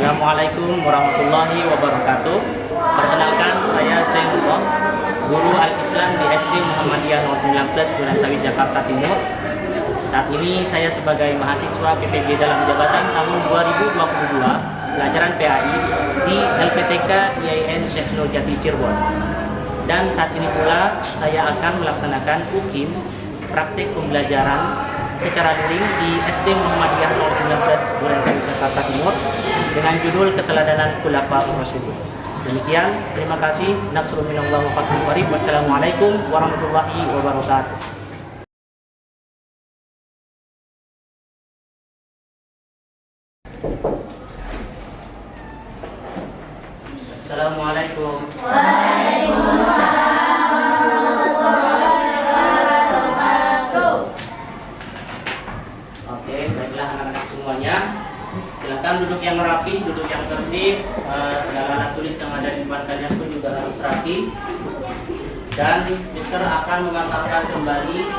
Assalamualaikum warahmatullahi wabarakatuh. Perkenalkan, saya Zainullah, guru Al-Islam di SD Muhammadiyah 019 Duren Sawit, Jakarta Timur. Saat ini saya sebagai mahasiswa PPG dalam jabatan tahun 2022 pelajaran PAI di LPTK IAIN Syekh Nurjati Cirebon. Dan saat ini pula saya akan melaksanakan UKIM, praktik pembelajaran secara daring di SD Muhammadiyah 019 Duren Sawit, Jakarta Timur dengan judul Keteladanan Khulafaur Rasyidin. Demikian, terima kasih. Nasrun minallah wa fathun qarib. Wassalamualaikum warahmatullahi wabarakatuh. Assalamualaikum. Oke, baiklah anak-anak semuanya. Silakan duduk yang rapi, duduk yang tertib. Segala alat tulis yang ada di depan kalian pun juga harus rapi. Dan Mister akan mengantarkan kembali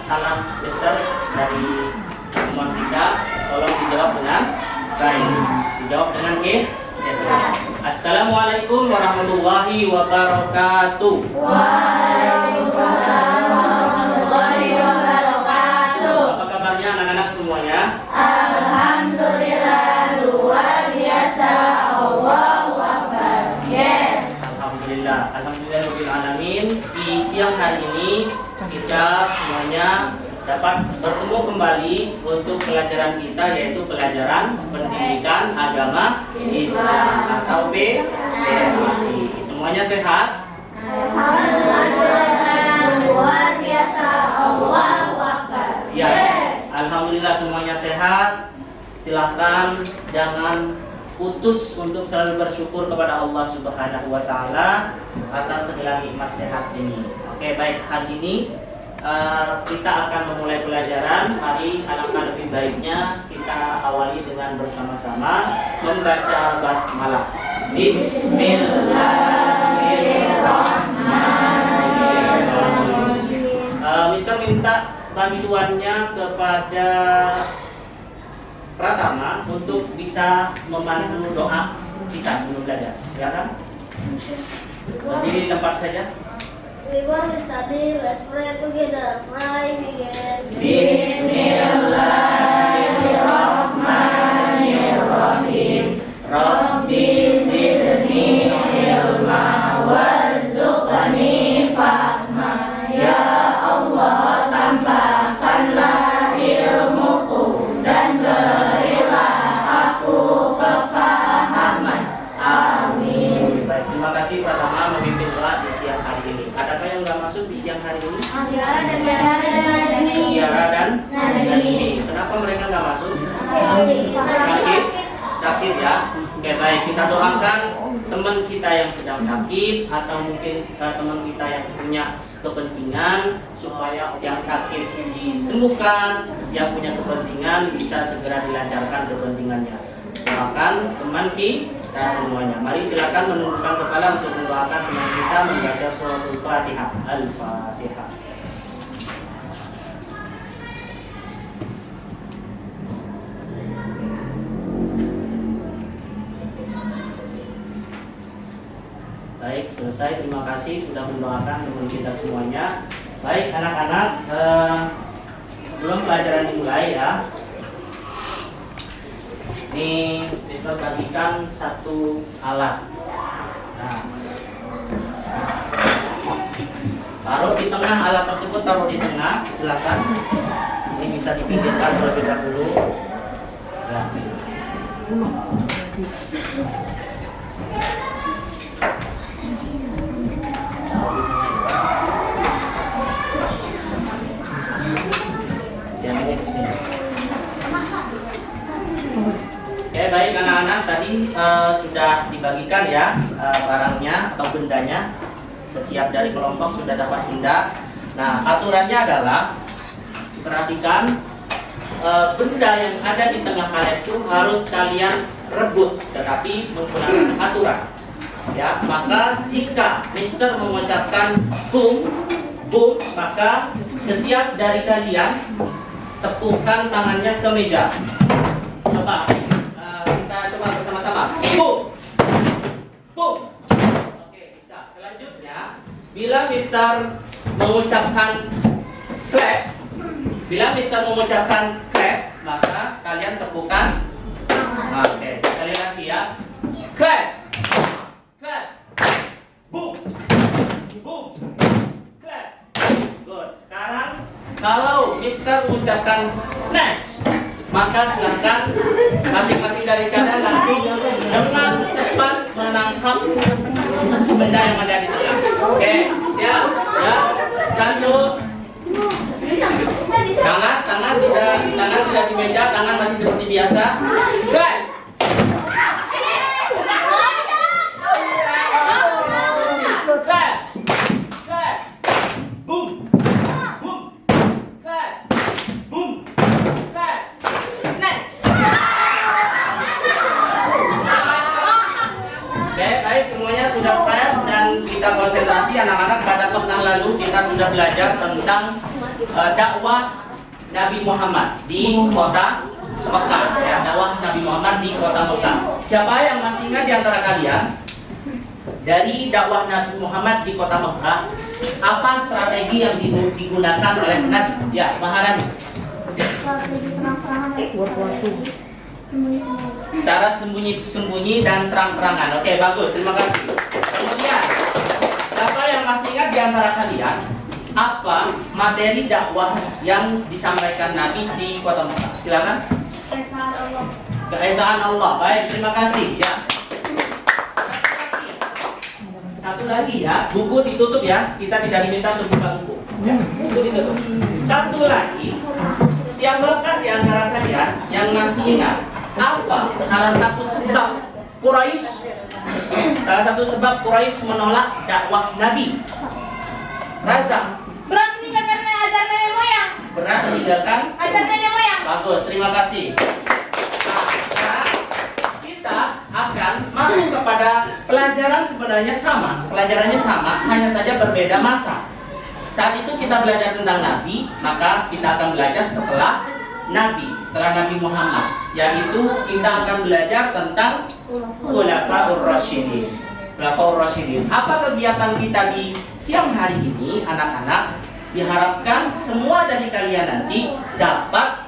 salam Mister dari teman kita. Tolong dijawab dengan baik. Dijawab dengan G. Assalamualaikum warahmatullahi wabarakatuh. Waalaikumsalam warahmatullahi wabarakatuh. Apa kabarnya anak-anak semuanya? Alhamdulillah, luar biasa. Allahu Akbar. Yes. Alhamdulillah, alhamdulillahirabbil alamin. Di siang hari ini kita semuanya dapat bertemu kembali untuk pelajaran kita, yaitu pelajaran pendidikan agama Islam atau PPAI. Semuanya sehat? Alhamdulillah, luar biasa. Allahu Akbar. Ya. Yes. Alhamdulillah semuanya sehat. Silahkan jangan putus untuk selalu bersyukur kepada Allah Subhanahu wa Ta'ala atas segala nikmat sehat ini. Oke, baik, hari ini kita akan memulai pelajaran. Mari alangkah lebih baiknya kita awali dengan bersama-sama membaca basmalah. Bismillahirrahmanirrahim. Mister minta bantuannya kepada Pratama untuk bisa memandu doa kita sebelum belajar. Silakan. Berdiri di tempat saja. We want to study, let's pray together. Pray begin. Bismillahirrahmanirrahim. Rabbi zidni ilma warzuqni fahma. Ya Allah, tambahkanlah ilmuku dan berilah aku kefahaman. Amin. Baik, terima kasih Pratama memimpin doa di siang hari ini. Adakah yang nggak masuk di siang hari ini? Tiara dan Nadine. Kenapa mereka nggak masuk? Sakit ya. Oke, baik, kita doakan teman kita yang sedang sakit atau mungkin teman kita yang punya kepentingan supaya yang sakit disembuhkan, yang punya kepentingan bisa segera dilancarkan kepentingannya. Doakan teman kita semuanya. Mari silakan menundukkan kepala untuk mendoakan teman kita membaca suratul Fatihah. Al-Fatihah. Baik, selesai. Terima kasih sudah mendoakan teman kita semuanya. Baik, anak-anak, sebelum pelajaran dimulai ya, ini Mister bagikan satu alat. Nah, taruh di tengah, alat tersebut taruh di tengah. Silakan. Ini bisa dipinggirkan terlebih dahulu. Nah. Oke, baik anak-anak, tadi sudah dibagikan ya barangnya atau bendanya. Setiap dari kelompok sudah dapat benda. Nah, aturannya adalah perhatikan, benda yang ada di tengah kalian itu harus kalian rebut, tetapi menggunakan aturan. Ya, maka jika Mister mengucapkan boom, boom, maka setiap dari kalian tepukkan tangannya ke meja. Coba kita coba bersama-sama. selanjutnya, bila Mister mengucapkan clap, maka kalian tepukan. Oke, sekali lagi ya. Clap, clap, boom, boom, clap. Good. Sekarang kalau Mister mengucapkan snatch, maka silakan masing-masing dari kalian langsung dengan cepat menangkap benda yang ada di tengah. Oke, siap? Ya. Satu. Tangan tidak di meja, tangan masih seperti biasa. Clap. Clap. Clap. Boom. Boom. Clap. Boom. Clap. Snatch. Oke, baik, semuanya sudah fresh dan bisa konsentrasi. Anak-anak, pada pekan lalu kita sudah belajar tentang dakwah Nabi Muhammad di kota Mekah. Ya, dakwah Nabi Muhammad di kota Mekah. Siapa yang masih ingat di antara kalian dari dakwah Nabi Muhammad di kota Mekah, apa strategi yang digunakan oleh Nabi? Ya, Maharani. Secara sembunyi-sembunyi dan terang-terangan. Oke, bagus. Terima kasih. Kemudian, siapa yang masih ingat di antara kalian apa materi dakwah yang disampaikan Nabi di kota Mekah? Silakan. Keesaan Allah. Baik, terima kasih. Ya. Satu lagi ya, buku ditutup ya. Kita tidak diminta untuk buka buku. Ya, buku ditutup. Satu lagi, siapakah di antara kalian yang masih ingat apa salah satu sebab Quraisy menolak dakwah Nabi? Raza. Berat meninggalkan ajaran nenek moyang. Berat meninggalkan Ajaran nenek moyang. Bagus, terima kasih. Nah, sekarang kita akan masuk kepada pelajaran sebenarnya sama. Pelajarannya sama, hanya saja berbeda masa. Saat itu kita belajar tentang Nabi, maka kita akan belajar setelah Nabi Muhammad, yaitu kita akan belajar tentang Khulafaur Rasyidin. Apa kegiatan kita di siang hari ini, anak-anak? Diharapkan semua dari kalian nanti dapat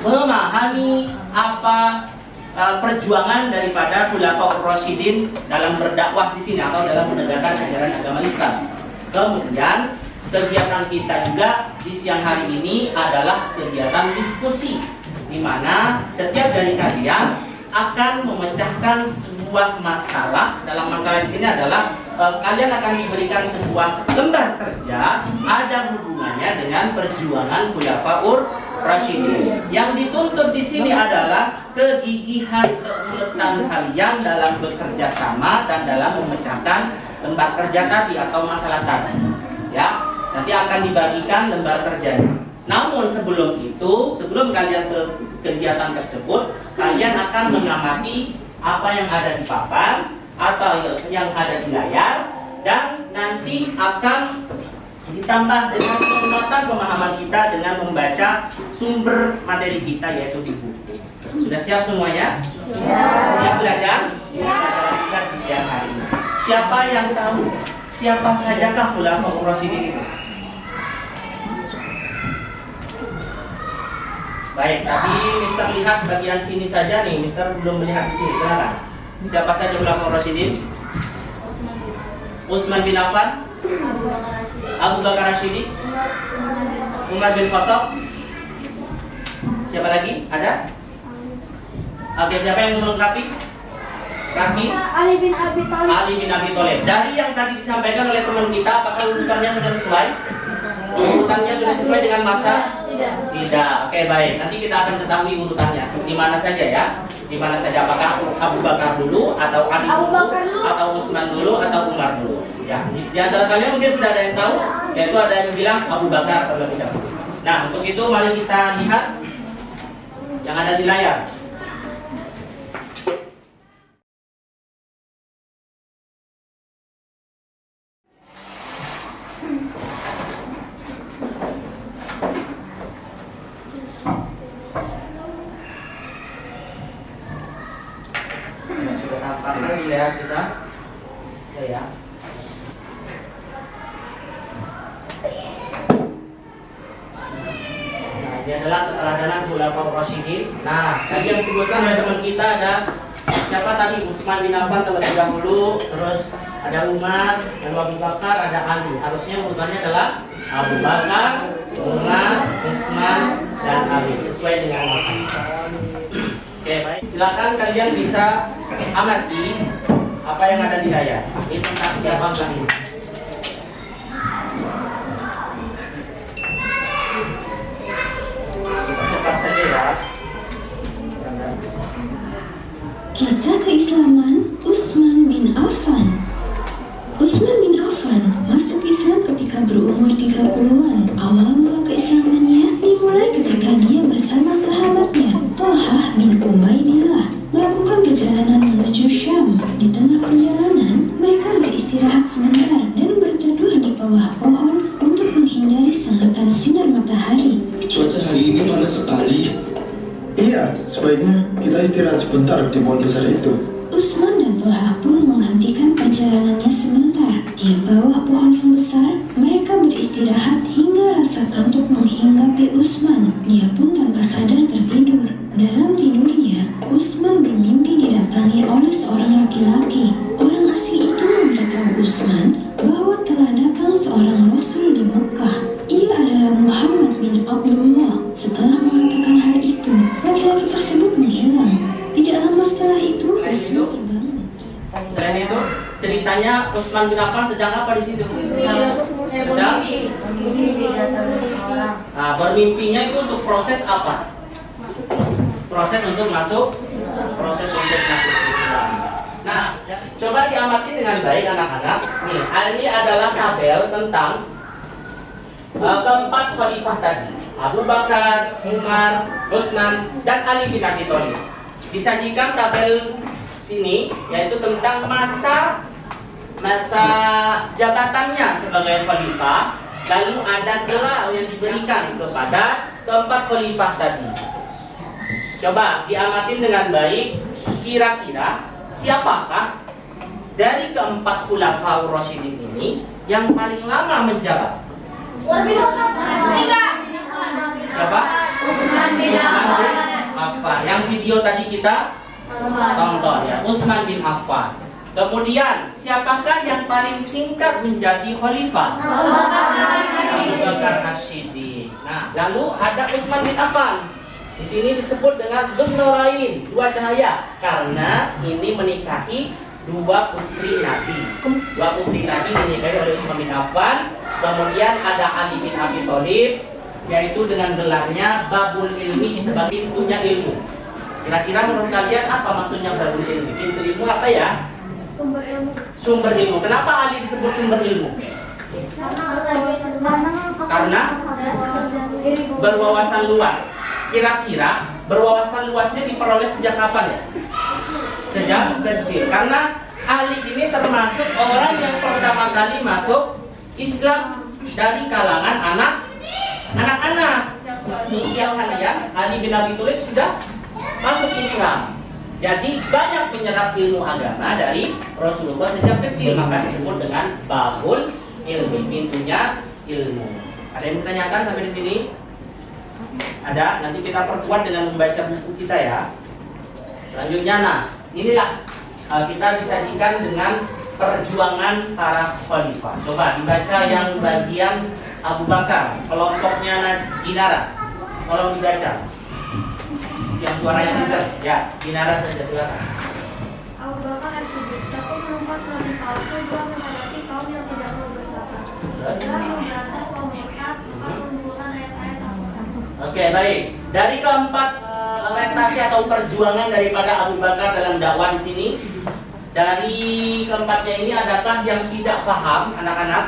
memahami apa perjuangan daripada Khulafaur Rasyidin dalam berdakwah di sini atau dalam menegakkan ajaran agama Islam. Kemudian kegiatan kita juga di siang hari ini adalah kegiatan diskusi, di mana setiap dari kalian akan memecahkan sebuah masalah. Dalam masalah di sini adalah kalian akan diberikan sebuah lembar kerja ada hubungannya dengan perjuangan Khulafaur Rasyidin. Yang dituntut di sini adalah kegigihan, keuletan kalian dalam bekerja sama dan dalam memecahkan lembar kerja tadi atau masalah tadi. Ya, nanti akan dibagikan lembar kerjanya. Namun sebelum kalian ke kegiatan tersebut, kalian akan mengamati apa yang ada di papan atau yang ada di layar, dan nanti akan ditambah dengan penguatan pemahaman kita dengan membaca sumber materi kita, yaitu di buku. Sudah siap semuanya? Siap belajar? Kita di siang hari ini. Siapa yang tahu siapa sajakah Khulafaur Rasyidin itu? Baik, tadi Mister lihat bagian sini saja nih. Mister belum melihat di sini. Silakan. Siapa saja Khulafaur Rasyidin? Utsman bin Affan, Abu Bakar Rasyidi, Umar bin Khattab. Siapa lagi? Ada? Oke, siapa yang melengkapi? Raki? Ali bin Abi Thalib. Ali bin Abi Thalib. Dari yang tadi disampaikan oleh teman kita, apakah urutannya sudah sesuai? Urutannya sudah sesuai dengan masa? Tidak. Oke, baik. Nanti kita akan ketahui urutannya di mana saja ya. Di mana saja, apakah Abu Bakar dulu atau Ali dulu atau Utsman dulu atau Umar dulu. Ya, di antara kalian mungkin sudah ada yang tahu, yaitu ada yang bilang Abu Bakar terlebih dahulu. Nah, untuk itu mari kita lihat yang ada di layar. Sudah tampak kan di layar kita? Ya. adalah keteladanan Khulafaur Rasyidin. Nah, tadi yang disebutkan oleh teman kita ada siapa tadi? Utsman bin Affan terlebih dahulu, terus ada Umar, dan Abu Bakar, ada Ali. Harusnya urutannya adalah Abu Bakar, Umar, Utsman, dan Ali sesuai dengan masa. Oke, baik. Silakan kalian bisa amati apa yang ada di layar. Ini tentang siapa ini. Cepat saja ya. Kisah keislaman Utsman bin Affan. Utsman bin Affan masuk Islam ketika berumur 30-an. Awal mula keislamannya dimulai ketika dia bersama sahabatnya Thalhah bin Ubaidillah melakukan perjalanan menuju Syam. Di tengah perjalanan, mereka beristirahat sebentar dan berteduh di bawah pohon untuk menghindari sengatan sinar matahari. Cuaca hari ini panas sekali. Iya, sebaiknya kita istirahat sebentar di pohon besar itu. Utsman dan Thalhah pun menghentikan perjalanannya sebentar. Di bawah pohon yang besar, mereka beristirahat hingga rasa kantuk menghinggapi Utsman. Dia pun tanpa sadar tertidur. Dalam tidurnya, Utsman bermimpi didatangi oleh seorang laki-laki. Orang asing itu memberitahu Utsman bahwa telah datang seorang Rasul di Mekah. Ia adalah Muhammad bin Abdullah. Setelah mengatakan hal itu, laki-laki tersebut menghilang. Tidak lama setelah itu, Utsman terbangun. Selain itu, ceritanya Utsman bin Affan sedang apa di situ? Sedang bermimpinya itu untuk proses apa? Proses untuk masuk Islam. Nah, coba diamati dengan baik anak-anak. Nih, ini adalah tabel tentang keempat khalifah tadi. Abu Bakar, Umar, Utsman, dan Ali bin Abi Thalib. Disajikan tabel sini yaitu tentang masa jabatannya sebagai khalifah, lalu ada gelar yang diberikan kepada keempat khalifah tadi. Coba diamatin dengan baik, kira-kira siapakah dari keempat Khulafaur Rasyidin ini yang paling lama menjabat? Siapa? Utsman bin Affan. Yang video tadi kita tonton ya, Utsman bin Affan. Kemudian siapakah yang paling singkat menjadi khalifah? Abu Bakar Asyidin. Nah, lalu ada Utsman bin Affan. Di sini disebut dengan Dzun-Nurain, dua cahaya, karena ini menikahi dua putri Nabi. Dua putri Nabi dinikahi oleh Utsman bin Affan. Kemudian ada Ali bin Abi Thalib, yaitu dengan gelarnya Babul Ilmi sebagai pintunya ilmu. Kira-kira menurut kalian apa maksudnya Babul Ilmi? Pintu ilmu apa ya? Sumber ilmu. Sumber ilmu. Kenapa Ali disebut sumber ilmu? Karena berwawasan luas. Kira-kira berwawasan luasnya diperoleh sejak kapan ya? Sejak kecil. Karena Ali ini termasuk orang yang pertama kali masuk Islam dari kalangan anak-anak. Usia kalian, Ali bin Abi Thalib sudah masuk Islam. Jadi banyak menyerap ilmu agama dari Rasulullah sejak kecil, maka disebut dengan Babul Ilmi, pintunya ilmu. Ada yang menanyakan sampai di sini? Ada, nanti kita perkuat dengan membaca buku kita ya. Selanjutnya, nah inilah kita disajikan dengan perjuangan para khalifah. Coba dibaca yang bagian Abu Bakar, kelompoknya Dinara. Tolong dibaca. Yang suaranya kencang. Ya, Dinara saja silakan. Abu Bakar Asyidin, satu menumpas nabi palsu, dua menghadapi kaum yang tidak mau bersabar. Tiga memberantas kaum murtad, empat mengumpulkan ayat-ayat Al-Quran. Oke, baik. Dari keempat prestasi atau perjuangan daripada Abu Bakar dalam dakwah di sini, dari keempatnya ini adakah yang tidak paham, anak-anak?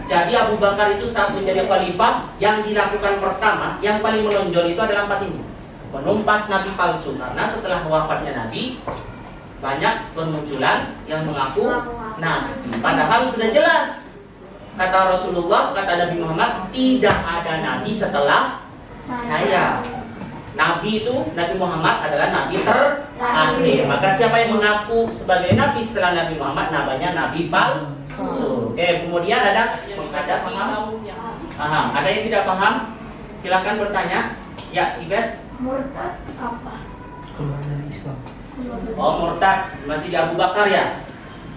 Jadi Abu Bakar itu saat menjadi khalifah, yang dilakukan pertama, yang paling menonjol itu adalah empat ini. Menumpas nabi palsu, karena setelah wafatnya nabi banyak bermunculan yang mengaku nabi. Padahal sudah jelas kata Rasulullah, kata Nabi Muhammad, tidak ada nabi setelah saya. Nabi itu, Nabi Muhammad adalah nabi terakhir. Maka siapa yang mengaku sebagai nabi setelah Nabi Muhammad namanya nabi palsu. Oke, kemudian ada yang membaca paham? Paham. Ada yang tidak paham? Silakan bertanya. Ya, Ibet. Murtad apa? Keluar dari Islam. Oh, murtad masih di Abu Bakar ya?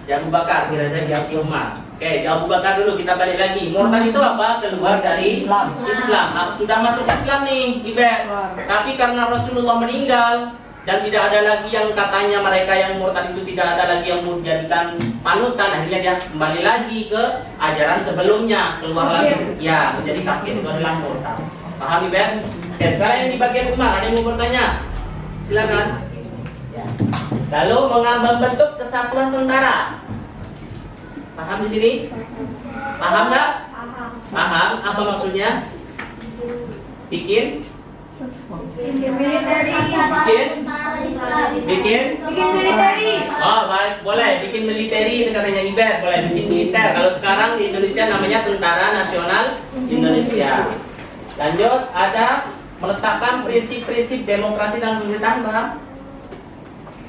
Di Abu Bakar, kira saya di Umar. Oke, di Abu Bakar dulu kita balik lagi. Murtad itu apa? Keluar dari Islam. Nah, sudah masuk Islam nih, Ibet. Tapi karena Rasulullah meninggal dan tidak ada lagi yang katanya mereka yang murtad itu tidak ada lagi yang menjadikan panutan, akhirnya dia kembali lagi ke ajaran sebelumnya, keluar lagi ya menjadi kafir. Itu adalah murtad. Paham, Ibet? Oke, sekarang yang di bagian Umar ada yang mau bertanya? Silakan. Ya. Lalu membentuk kesatuan tentara. Paham di sini? Paham nggak? Paham. Apa maksudnya? Bikin? Bikin militeri. Oh, baik, boleh bikin militeri itu katanya Ibet, boleh bikin militer. Kalau sekarang di Indonesia namanya Tentara Nasional Indonesia. Lanjut, ada meletakkan prinsip-prinsip demokrasi dan pemerintahan, paham?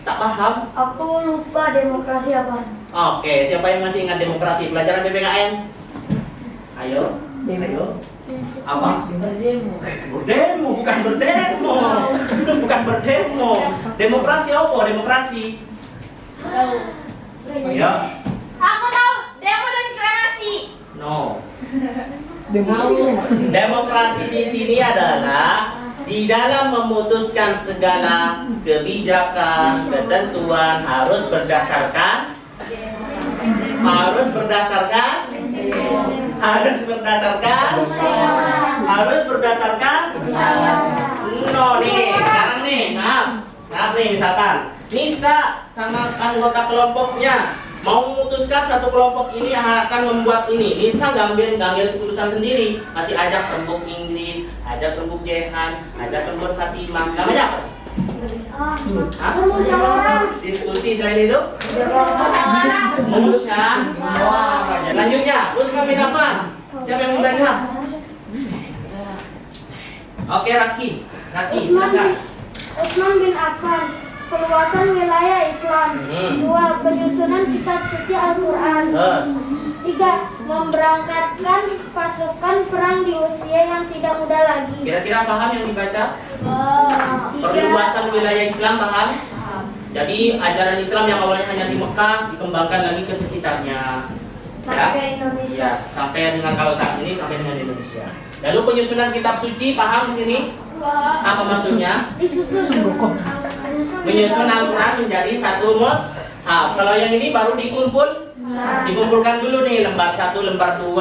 Tak paham? Aku lupa demokrasi apa. Oke, siapa yang masih ingat demokrasi? Pelajaran PPKN? Ayo, ayo. Apa? Berdemo. Berdemo, bukan berdemo. Bukan berdemo. Demokrasi apa? Demokrasi. Ayo. Aku tahu demo dan kreasi. No. Demokrasi di sini adalah di dalam memutuskan segala kebijakan, ketentuan harus berdasarkan no nih, sekarang nih, maaf nih misalkan Nisa sama anggota kelompoknya mau memutuskan satu kelompok ini yang akan membuat ini. Nisa ngambil keputusan sendiri, masih ajak rembuk Ingrid, ajak rembuk Jehan, ajak rembuk Fatimah. Namanya apa? Diskusi selain itu? Musyawarah. Lanjutnya, Usman bin Affan. Siapa yang membaca? Oke, Raki, silakan. Usman bin Affan. Perluasan wilayah Islam. 2. Penyusunan kitab suci Al-Quran. 3. Memberangkatkan pasukan perang di usia yang tidak muda lagi. Kira-kira paham yang dibaca? Perluasan wilayah Islam, paham? Jadi ajaran Islam yang awalnya hanya di Mekah dikembangkan lagi ke sekitarnya. Sampai Indonesia. Ya, sampai dengan kalau saat ini sampai dengan Indonesia. Lalu penyusunan kitab suci, paham di sini? Apa maksudnya? Menyusun Al-Quran menjadi satu mushaf. Kalau yang ini baru dikumpulkan dulu nih, lembar 1, lembar 2,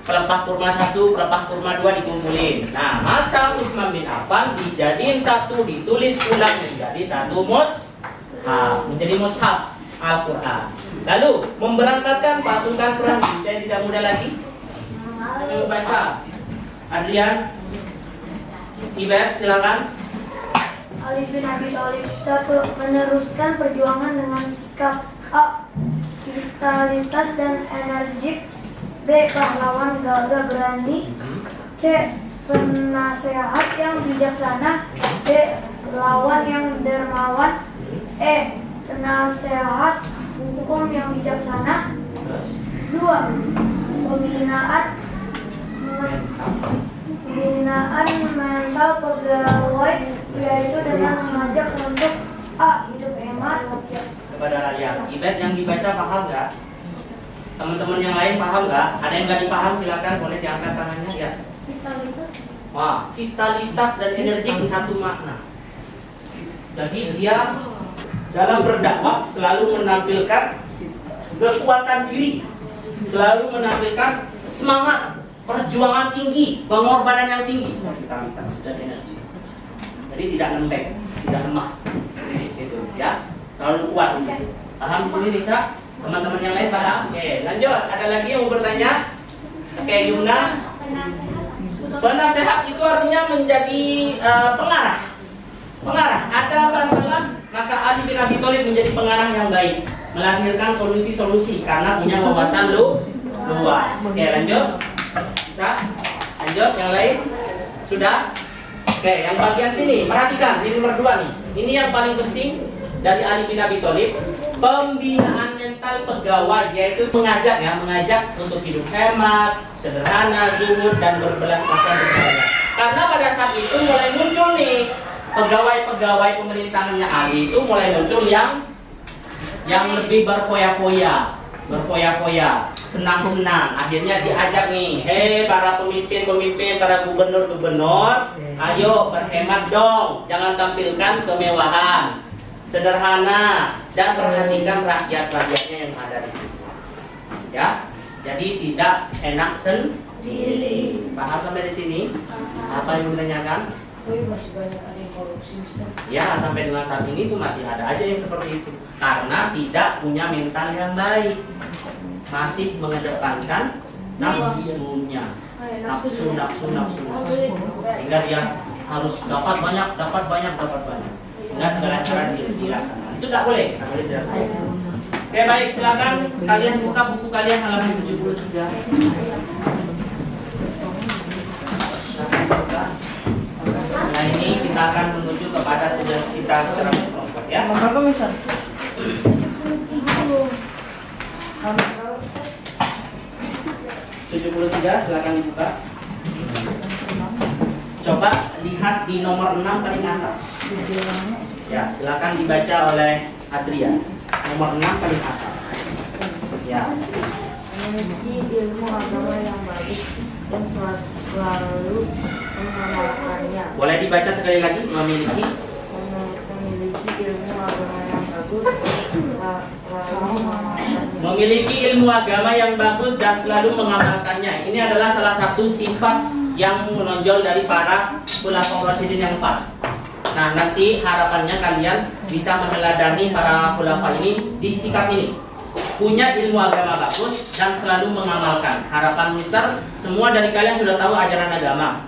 pelepah kurma 1, pelepah kurma 2 dikumpulin. Nah, masa Utsman bin Affan dijadiin satu, ditulis ulang menjadi satu mushaf, menjadi mushaf Al-Quran. Lalu memberangkatkan pasukan perang. Saya tidak mudah lagi. Ayo baca. Adrian, Ibet, silakan. Ali bin Abi Thalib. 1. Meneruskan perjuangan dengan sikap A. Vitalitas dan energik. B. Pahlawan gagah berani. C. Penasehat yang bijaksana. D. Lawan yang dermawan. E. Penasehat hukum yang bijaksana. 2. Pembinaan mental pegawai, yaitu dengan mengajak untuk A. Hidup hemat. Kepada rakyat. Ibet yang dibaca paham nggak? Teman-teman yang lain paham nggak? Ada yang nggak dipaham silakan boleh diangkat tangannya ya. Vitalitas. Wah, vitalitas dan energi satu makna. Jadi dia dalam berdakwah selalu menampilkan kekuatan diri, selalu menampilkan semangat, perjuangan tinggi, pengorbanan yang tinggi, vitalitas dan energi. Jadi tidak lembek, tidak lemah, gitu ya. Selalu kuat di sini. Paham di sini Nisa? Teman-teman yang lain paham? Oke, lanjut. Ada lagi yang mau bertanya? Oke, Yuna. Penasehat itu artinya menjadi pengarah. Ada masalah, maka Ali bin Abi Thalib menjadi pengarah yang baik, melahirkan solusi-solusi karena punya wawasan luas. Oke, lanjut. Bisa? Lanjut, yang lain? Sudah? Oke, yang bagian sini, perhatikan, ini nomor 2 nih. Ini yang paling penting dari Ali bin Abi Thalib. Pembinaan mental pegawai, yaitu mengajak untuk hidup hemat, sederhana, zuhud, dan berbelas kasihan kepada Karena pada saat itu mulai muncul nih pegawai-pegawai pemerintahannya Ali itu mulai muncul yang lebih berfoya-foya, senang-senang. Akhirnya diajak nih, hei para pemimpin, para gubernur, ayo berhemat dong, jangan tampilkan kemewahan, sederhana, dan perhatikan rakyat-rakyatnya yang ada di sini. Ya, jadi tidak enak sendiri. Paham sampai di sini? Apa yang menanyakan? Masih banyak ada yang korupsi, Ustaz. Ya, sampai dengan saat ini tuh masih ada aja yang seperti itu. Karena tidak punya mental yang baik. Masih mengedepankan nafsunya. Nafsu. Sehingga dia harus dapat banyak. Sehingga segala cara dilaksanakan. Itu tidak boleh dilakukan. Oke, baik, silakan kalian buka buku kalian halaman 73. Nah, ini kita akan menuju kepada tugas kita secara kelompok ya. 73 silakan dibuka. Coba lihat di nomor 6 paling atas. Ya, silakan dibaca oleh Adrian. Nomor 6 paling atas. Ya. Memiliki ilmu agama yang baik dan selalu mengamalkannya. Boleh dibaca sekali lagi, memiliki ilmu agama yang bagus selalu mengamalkannya. Memiliki ilmu agama yang bagus dan selalu mengamalkannya. Ini adalah salah satu sifat yang menonjol dari para khulafaur rasyidin yang 4. Nah, nanti harapannya kalian bisa meneladani para khulafa ini di sikap ini. Punya ilmu agama bagus dan selalu mengamalkan. Harapan Mister, semua dari kalian sudah tahu ajaran agama.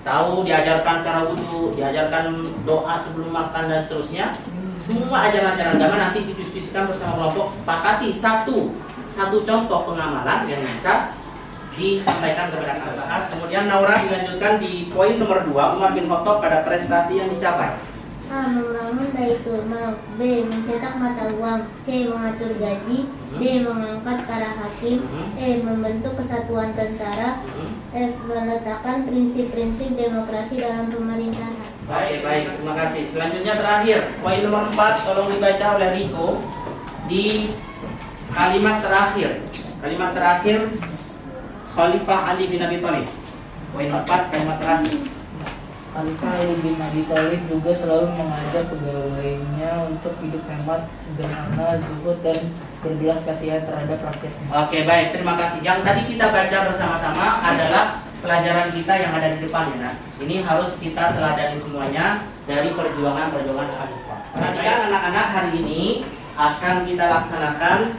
Tahu diajarkan cara wudhu, diajarkan doa sebelum makan dan seterusnya. Semua ajaran-ajaran agama nanti didiskusikan bersama kelompok, sepakati satu contoh pengamalan yang bisa disampaikan kepada kalian bahas. Kemudian Naura dilanjutkan di poin nomor 2, Umar bin Khattab pada prestasi yang dicapai. A. Membangun Baitul Mal. B. Mencetak mata uang. C. Mengatur gaji. D. Mengangkat para hakim. E. Membentuk kesatuan tentara. F. Meletakkan prinsip-prinsip demokrasi dalam pemerintahan. Baik, terima kasih. Selanjutnya terakhir, poin nomor 4 tolong dibaca oleh Riko di kalimat terakhir. Kalimat terakhir Khalifah Ali bin Abi Thalib. Poin 4 kalimat terakhir. Khalifah Ali bin Abi Thalib juga selalu mengajak pegawainya untuk hidup hemat, sederhana, zuhud, dan berbelas kasihan terhadap rakyatnya. Oke, baik, terima kasih. Yang tadi kita baca bersama-sama adalah pelajaran kita yang ada di depan ya. Ini harus kita teladani semuanya dari perjuangan Khalifah. Perhatikan anak-anak, hari ini akan kita laksanakan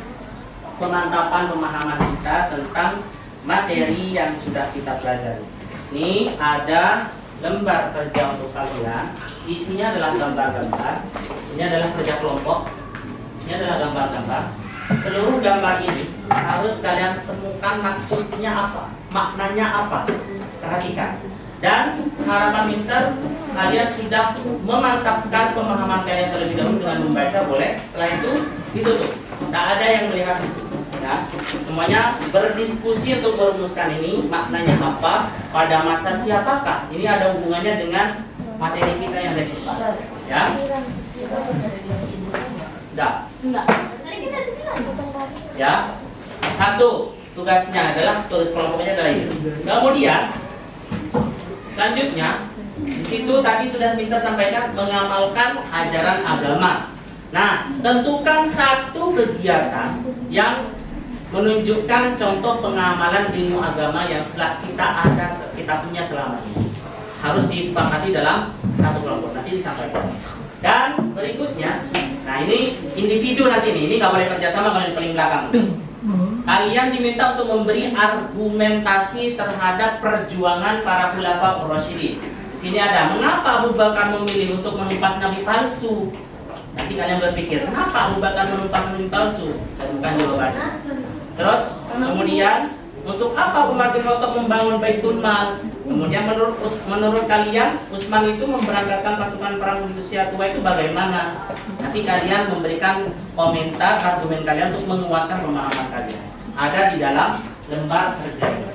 pemantapan pemahaman kita tentang materi yang sudah kita pelajari. Ini ada lembar kerja untuk kalian, isinya adalah gambar-gambar. Ini adalah kerja kelompok. Isinya adalah gambar-gambar. Seluruh gambar ini harus kalian temukan maksudnya apa, maknanya apa. Perhatikan. Dan harapan Mister, kalian sudah memantapkan pemahaman kalian terlebih dahulu dengan membaca, boleh. Setelah itu ditutup. Tak ada yang melihat itu. Ya, semuanya berdiskusi untuk merumuskan ini maknanya apa, pada masa siapakah. Ini ada hubungannya dengan materi kita yang ada di depan. Ya, enggak. Ya, satu tugasnya adalah tugas kelompoknya adalah ini. Kemudian selanjutnya di situ tadi sudah Mister sampaikan mengamalkan ajaran agama. Nah, tentukan satu kegiatan yang menunjukkan contoh pengamalan ilmu agama yang telah kita punya selama ini. Harus disepakati dalam satu kelompok, nanti disampaikan. Dan berikutnya, nah ini individu nanti ini nggak boleh kerjasama kalau yang paling belakang. Kalian diminta untuk memberi argumentasi terhadap perjuangan para khulafaur rasyidin. Di sini ada, mengapa Abu Bakar memilih untuk menumpas nabi palsu? Nanti kalian berpikir, kenapa Abu Bakar menumpas nabi palsu? Saya bukan jawabannya. Terus kemudian untuk apa Umar bin Khattab membangun Baitul Mal? Kemudian menurut kalian Utsman itu memberangkatkan pasukan perang di usia tua itu bagaimana? Nanti kalian memberikan komentar argumen kalian untuk menguatkan pemahaman kalian. Ada di dalam lembar kerja ini.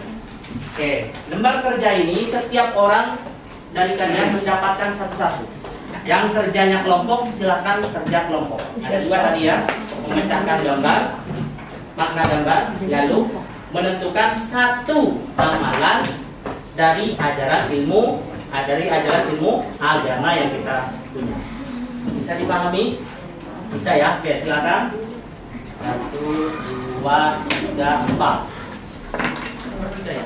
Oke, lembar kerja ini setiap orang dari kalian mendapatkan satu-satu. Yang kerjanya kelompok silakan kerja kelompok. Ada juga tadi ya, memecahkan gambar, makna gambar, lalu menentukan satu amalan dari ajaran ilmu agama yang kita punya. Bisa dipahami? Bisa ya? Oke, silakan. 1, 2, 3, 4. Tidak ya?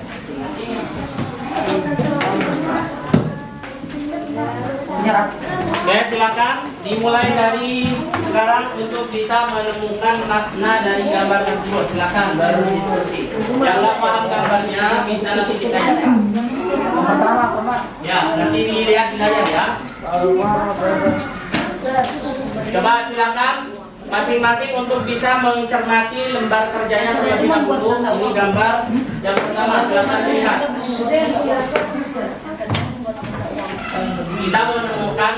Oke, silakan dimulai dari sekarang untuk bisa menemukan makna dari gambar tersebut. Silakan baru diskusi. Yang nggak paham gambarnya bisa nanti ditanyakan. Pertama, Ya, nanti dilihat di layar ya. Coba silakan masing-masing untuk bisa mencermati lembar kerjanya terlebih dahulu. Ini gambar yang pertama, silakan dilihat. Kita menemukan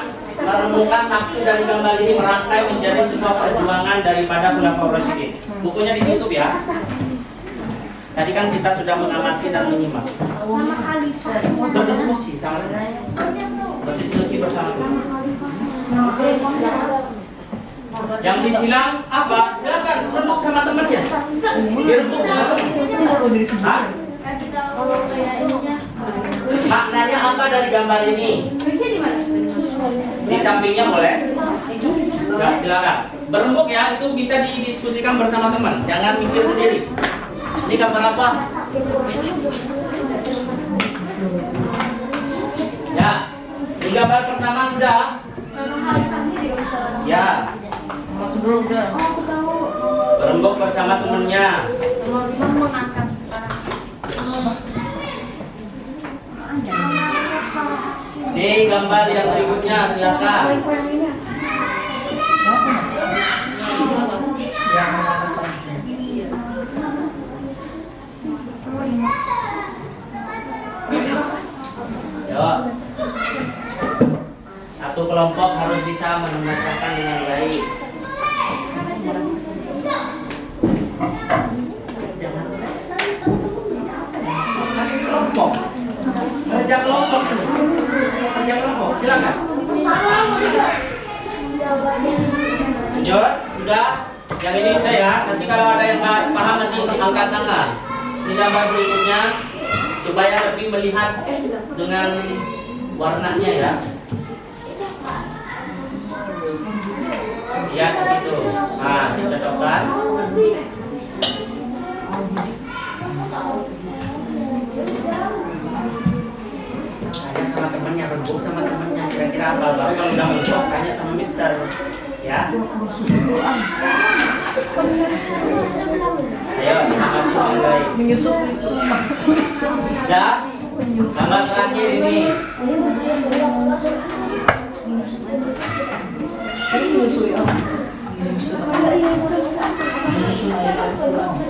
maksud dari gambar ini merangkai menjadi sebuah perjuangan daripada Khulafaur Rasyidin. Bukunya di YouTube ya. Tadi kan kita sudah mengamati dan menyimak. Berdiskusi sama-sama. Berdiskusi bersama-sama. Yang disilang apa? Silakan renung sama temannya. Direnguk. Hah? Maknanya apa dari gambar ini? Di sampingnya boleh? Ya, silakan. Berembuk ya, itu bisa didiskusikan bersama teman. Jangan mikir sendiri. Ini gambar apa? Ya, di gambar pertama sudah. Ya. Berembuk bersama temannya. Ini gambar yang berikutnya, silakan. Yo. Satu kelompok harus bisa menempatkan dengan baik. Kelompok. Kerja kelompok. Kerja kelompok. Silakan. Lanjut, sudah. Yang ini udah ya. Nanti kalau ada yang nggak paham nanti angkat tangan. Ini gambar berikutnya supaya lebih melihat dengan warnanya ya. Lihat ke situ. Nah, dicocokkan. Tanya sama temannya, rembuk sama temannya. Kira-kira apa? Baru kalau udah rembuk, tanya sama mister. Ya. Ayo, kita mulai. menyusup itu rumah. Sudah. Gambar terakhir ini. Menyusui apa?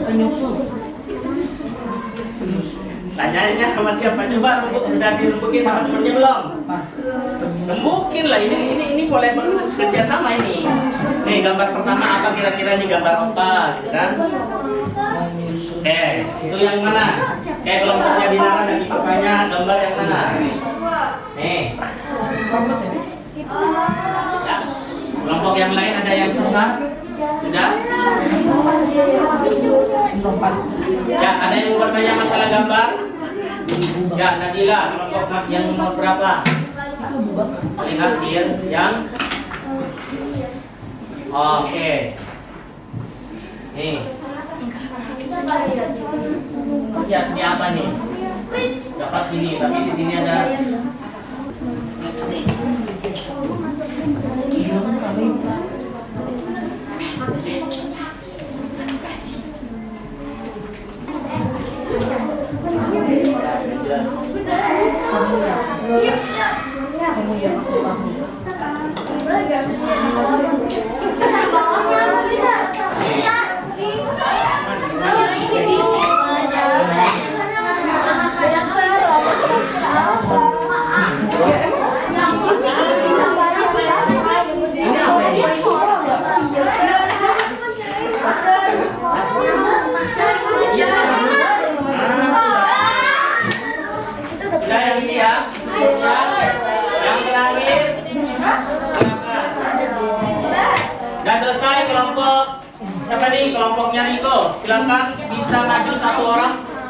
Penyusup. Tanyanya sama siapa? Coba udah dirembukin sama temennya belum? Rembukin lah, ini boleh bekerja sama ini. Nih gambar pertama apa kira-kira, ini gambar apa gitu kan? Itu yang mana? Kelompoknya Dinara dan Ikutanya gambar yang mana? Nih. Ya. Kelompok yang lain ada yang susah? Sudah? Ya, ada yang mau bertanya masalah gambar? Ya, Nadila, kelompok yang nomor berapa? Paling akhir, yang? Oke. Nih. Ya, ini apa nih? Dapat sini, tapi di sini ada. Kamu yang masuk kamu.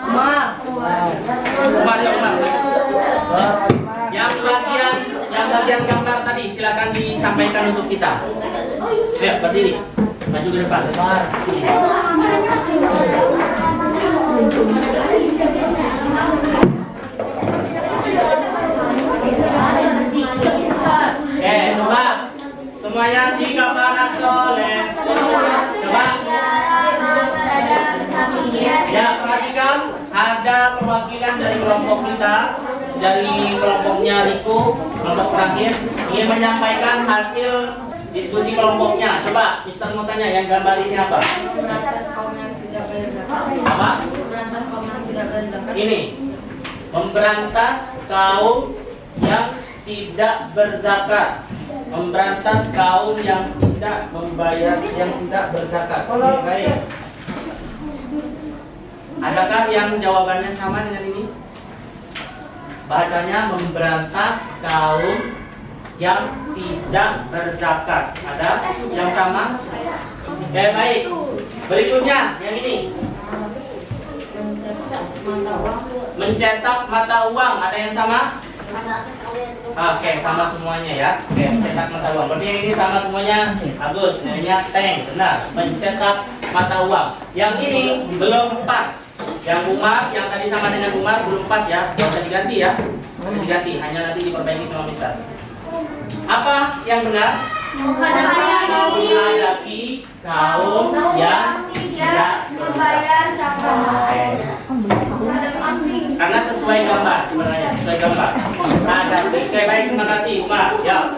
Umar ya Umar. Yang bagian gambar tadi silakan disampaikan untuk kita. Ya, berdiri. Maju ke depan. Coba semuanya sikap anak soleh. Coba. Ya, perhatikan ada perwakilan dari kelompok kita, dari kelompoknya Riko, kelompok terakhir, ingin menyampaikan hasil diskusi kelompoknya. Coba, Mister mau tanya yang gambar ini apa? Memberantas kaum yang tidak bayar zakat. Apa? Memberantas kaum yang tidak bayar zakat. Ini memberantas kaum yang tidak berzakat. Memberantas kaum yang tidak membayar, yang tidak berzakat. Oke, baik. Adakah yang jawabannya sama dengan ini? Bacanya memberantas kaum yang tidak berzakat. Ada yang sama? Oke, baik. Berikutnya yang ini. Mencetak mata uang. Ada yang sama? Oke, sama semuanya ya. Oke, mencetak mata uang. Berarti yang ini sama semuanya. Bagus. Namanya tank. Benar. Mencetak mata uang. Yang ini belum pas. Yang Umar, yang tadi sama dengan Umar belum pas ya. Nggak usah diganti ya. Nggak usah diganti. Hanya nanti diperbaiki sama Mister. Apa yang benar? Menghadapi kaum yang tidak Membayar zakat. Karena sesuai gambar sebenarnya, sesuai gambar. Ada. Oke, baik, terima kasih Umar. Ya.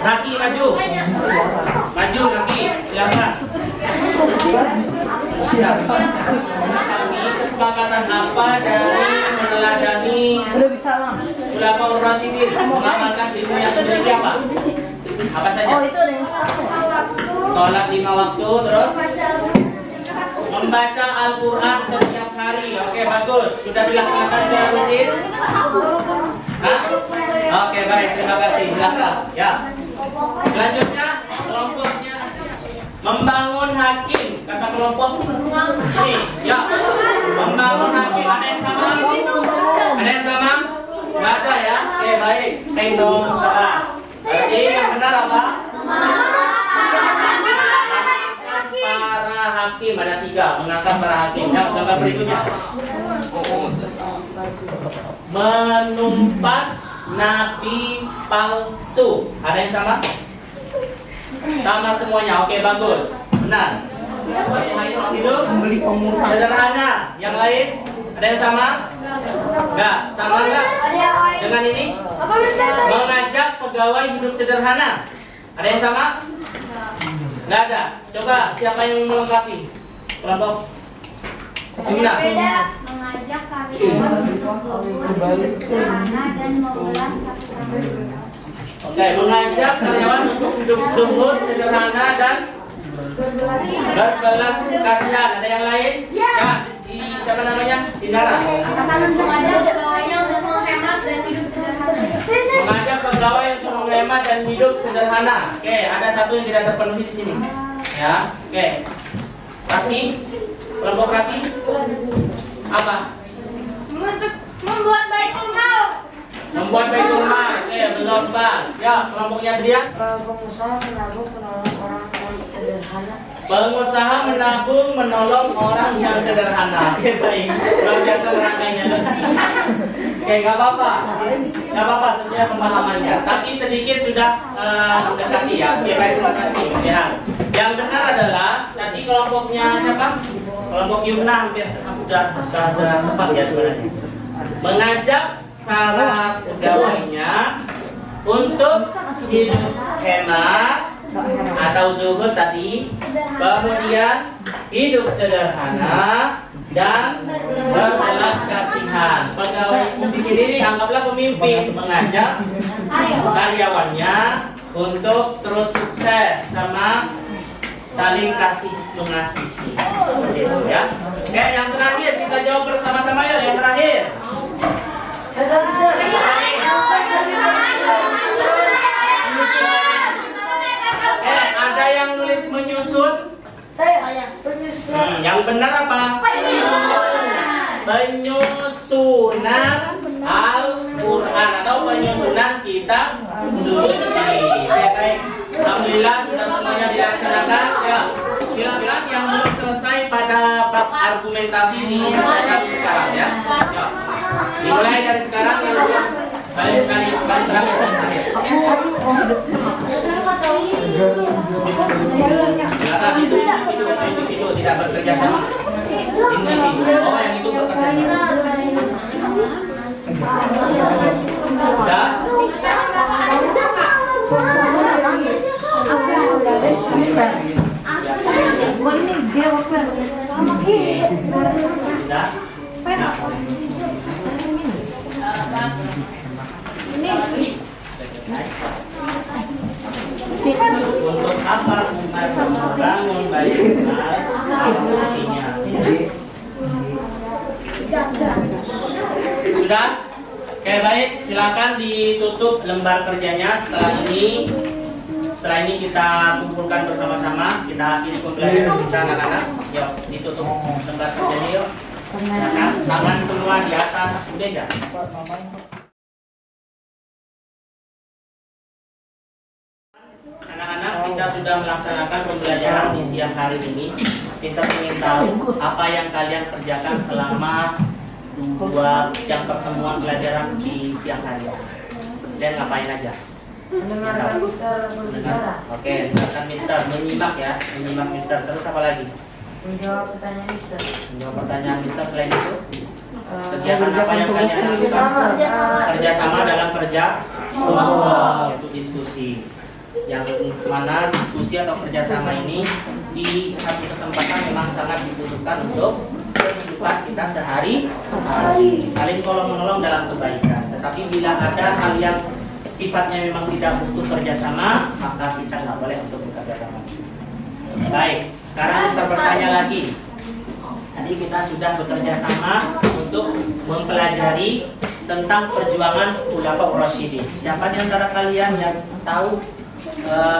Raki maju. Maju Raki, silakan. Kami kesepakatan apa dari meneladani Khulafaur Rasyidin mengamalkan ilmu yang dimiliki apa? Apa saja? itu ada yang satu. Sholat 5 waktu, terus membaca Al-Quran setiap hari. Oke, bagus. Sudah dilaksanakan secara rutin? Hah? Oke, baik. Terima kasih. Silakan. Ya. Selanjutnya, kelompoknya membangun hakim. Kata kelompok ini. Ya. Membangun hakim. Ada yang sama? Ada yang sama? Nggak ada ya? Oke, baik. Teng dong. Salah. Berarti yang benar apa? Para hakim, ada 3, mengangkat para hakim. Yang gambar berikutnya menumpas nabi palsu. Ada yang sama? Sama semuanya. Oke, bagus. Benar. Hidup sederhana. Yang lain? Ada yang sama? Enggak. Sama enggak? Dengan ini? Mengajak pegawai hidup sederhana. Ada yang sama? Nggak ada. Coba siapa yang melengkapi? Kelompok Yumna. Mengajak karyawan sederhana dan membelas kasihan. Oke, mengajak karyawan untuk hidup zuhud, sederhana dan berbelas kasihan. Ada yang lain? Ya. Siapa namanya? Dinara. Mengajak pegawainya untuk menghemat dan hidup sederhana. Mengajak pegawai untuk menghemat dan hidup sederhana. Oke, ada satu yang tidak terpenuhi di sini. Ya, oke. Rati, kelompok Rati. Apa? Membuat baitul mal. Membuat baitul mal. Oke, belum pas. Ya, kelompoknya Adrian. Pengusaha menabung menolong orang yang sederhana. Pengusaha menabung menolong orang yang sederhana. Oke, baik. Luar biasa merangkainya. Oke, nggak apa-apa. Nggak apa-apa sesuai pemahamannya. Tapi sedikit sudah mendekati ya. Oke, baik, terima kasih. Ya. Yang benar adalah tadi kelompoknya siapa? Kelompok Yumna hampir sudah sempat ya sebenarnya. Mengajak para pegawainya untuk hidup hemat atau zuhud tadi, kemudian hidup sederhana dan berbelas kasihan. Pegawai di sini anggaplah pemimpin mengajak karyawannya untuk terus sukses sama saling kasih mengasihi. Begitu ya. Oke, yang terakhir kita jawab bersama-sama ya. Yang terakhir. Ada yang nulis menyusun? Saya penyusun. Yang benar apa? penyusunan Al-Quran atau penyusunan kitab suci. Baik. Alhamdulillah sudah semuanya dilaksanakan. Ya, silakan yang belum selesai pada bab argumentasi diselesaikan sekarang ya. Ya. Dimulai dari sekarang yang balik terakhir. Silakan itu individu tidak bekerja sama. Individu. Oh, yang itu bekerja sama. Sudah? Sudah? Untuk apa umat membangun Baitullah? Fungsinya. Sudah? Oke, baik, silakan ditutup lembar kerjanya. Setelah ini kita kumpulkan bersama-sama. Kita akhiri pembelajaran kita anak-anak. Yuk, ditutup lembar kerjanya yuk. Tangan semua di atas meja. Anak-anak, kita sudah melaksanakan pembelajaran di siang hari ini. Mister ingin tahu apa yang kalian kerjakan selama 2 jam pertemuan pelajaran di siang hari. Dan ngapain aja? Mendengarkan Mister berbicara. Oke, dengarkan Mister, menyimak ya, menyimak Mister. Terus apa lagi? Menjawab pertanyaan Mister. Menjawab pertanyaan Mister. Selain itu, kegiatan apa yang kalian lakukan? Kerjasama dalam kerja kelompok, yaitu diskusi. Yang mana diskusi atau kerjasama ini di satu kesempatan memang sangat dibutuhkan untuk kehidupan kita sehari-hari, saling tolong-menolong dalam kebaikan. Tetapi bila ada hal yang sifatnya memang tidak butuh kerjasama, maka kita nggak boleh untuk bekerjasama. Baik, sekarang Mister bertanya lagi. Tadi kita sudah bekerja sama untuk mempelajari tentang perjuangan Khulafaur Rasyidin. Siapa di antara kalian yang tahu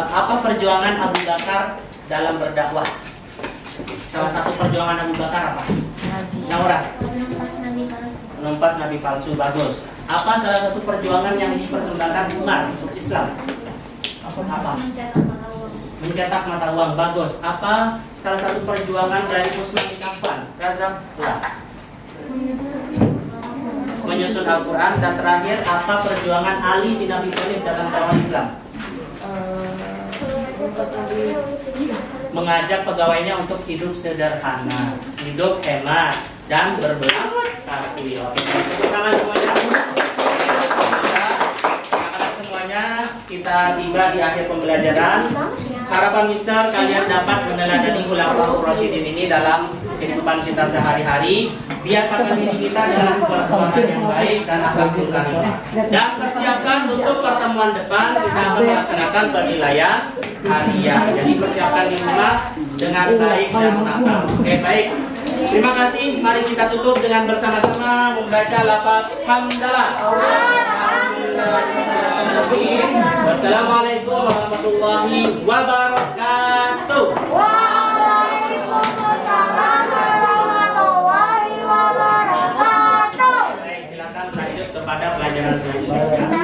apa perjuangan Abu Bakar dalam berdakwah? Salah satu perjuangan Abu Bakar apa? Naura. Menumpas Nabi palsu. Bagus. Apa salah satu perjuangan yang dipersembahkan Umar untuk Islam? Apa? Mencetak mata uang. Bagus. Apa salah satu perjuangan dari Utsman bin Affan? Razak. Menyusun Al-Quran. Dan terakhir, apa perjuangan Ali bin Abi Thalib dalam dakwah Islam? Mengajak pegawainya untuk hidup sederhana, hidup hemat, dan berbelas kasih. Oke, tepuk tangan semuanya. Semuanya kita tiba di akhir pembelajaran. Harapan Mister kalian dapat meneladani Khulafaur Rasyidin ini dalam kehidupan kita sehari-hari. Biasakan diri kita dengan pertemanan yang baik dan akhlakul karimah. Dan persiapkan untuk pertemuan depan kita akan melaksanakan penilaian harian. Jadi persiapkan di rumah dengan baik dan menatap. Oke, baik. Terima kasih. Mari kita tutup dengan bersama-sama membaca lafaz hamdalah. Wassalamualaikum warahmatullahi wabarakatuh. Waalaikumsalam warahmatullahi wabarakatuh. Baik, silakan lanjut kepada pelajaran selanjutnya.